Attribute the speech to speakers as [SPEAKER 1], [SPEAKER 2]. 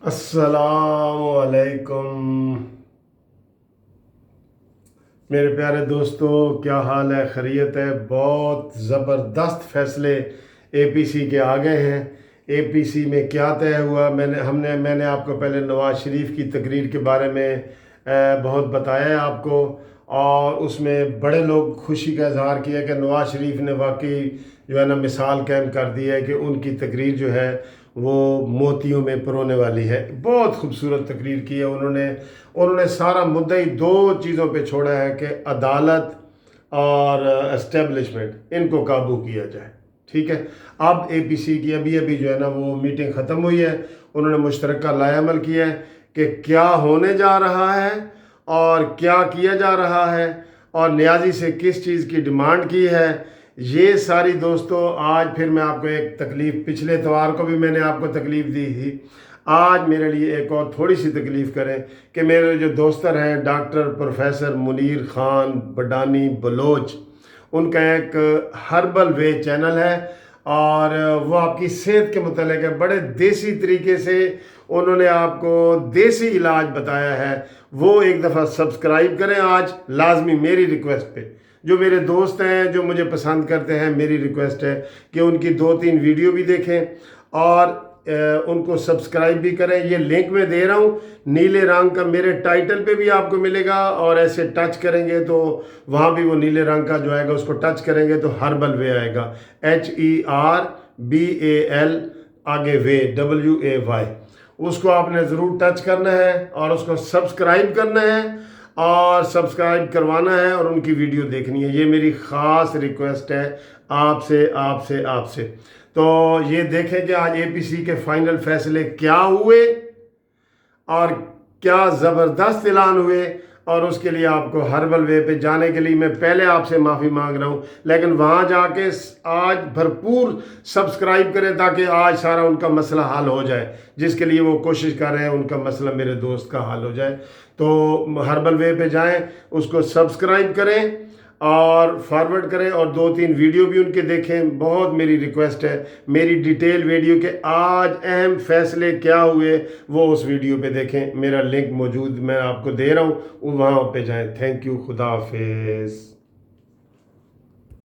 [SPEAKER 1] अस्सलाम वालेकुम मेरे प्यारे दोस्तों, क्या हाल है? खैरियत है? बहुत ज़बरदस्त फैसले एपीसी के आ गए हैं। एपीसी में क्या तय हुआ, मैंने आपको पहले नवाज़ शरीफ की तकरीर के बारे में बहुत बताया है आपको, और उसमें बड़े लोग खुशी का इजहार किया कि नवाज़ शरीफ ने वाकई जो है ना मिसाल कायम कर दी है कि उनकी तकरीर जो है वो मोतियों में पिरोने वाली है। बहुत खूबसूरत तकरीर की है उन्होंने। उन्होंने सारा मुद्दा ही दो चीज़ों पे छोड़ा है कि अदालत और एस्टेब्लिशमेंट, इनको काबू किया जाए। ठीक है। अब एपीसी की अभी अभी जो है ना वो मीटिंग ख़त्म हुई है। उन्होंने मुश्तरका लाएअमल किया है कि क्या होने जा रहा है और क्या किया जा रहा है, और न्याजी से किस चीज़ की डिमांड की है। ये सारी दोस्तों, आज फिर मैं आपको एक तकलीफ़, पिछले इतवार को भी मैंने आपको तकलीफ़ दी थी, आज मेरे लिए एक और थोड़ी सी तकलीफ़ करें कि मेरे जो दोस्तर हैं डॉक्टर प्रोफेसर मुनीर ख़ान बडानी बलोच, उनका एक हर्बल वे चैनल है, और वो आपकी सेहत के मुतल्लिक़ है। बड़े देसी तरीके से उन्होंने आपको देसी इलाज बताया है। वो एक दफ़ा सब्सक्राइब करें आज लाजमी, मेरी रिक्वेस्ट पे। जो मेरे दोस्त हैं जो मुझे पसंद करते हैं, मेरी रिक्वेस्ट है कि उनकी 2-3 वीडियो भी देखें और उनको सब्सक्राइब भी करें। ये लिंक मैं दे रहा हूँ नीले रंग का, मेरे टाइटल पे भी आपको मिलेगा, और ऐसे टच करेंगे तो वहाँ भी वो नीले रंग का जो आएगा उसको टच करेंगे तो हर्बल वे आएगा, HERBAL आगे वे WAY। उसको आपने ज़रूर टच करना है और उसको सब्सक्राइब करना है और सब्सक्राइब करवाना है और उनकी वीडियो देखनी है। ये मेरी ख़ास रिक्वेस्ट है आपसे आपसे आपसे। तो ये देखें कि आज एपीसी के फाइनल फैसले क्या हुए और क्या ज़बरदस्त ऐलान हुए, और उसके लिए आपको हर्बल वे पे जाने के लिए मैं पहले आपसे माफ़ी मांग रहा हूँ, लेकिन वहाँ जाके आज भरपूर सब्सक्राइब करें ताकि आज सारा उनका मसला हल हो जाए, जिसके लिए वो कोशिश कर रहे हैं उनका मसला मेरे दोस्त का हल हो जाए। तो हर्बल वे पे जाएं, उसको सब्सक्राइब करें और फॉरवर्ड करें, और 2-3 वीडियो भी उनके देखें। बहुत मेरी रिक्वेस्ट है, मेरी डिटेल वीडियो के आज अहम फैसले क्या हुए वो उस वीडियो पे देखें। मेरा लिंक मौजूद मैं आपको दे रहा हूँ, वहाँ पे जाएं। थैंक यू, खुदा हाफिज़।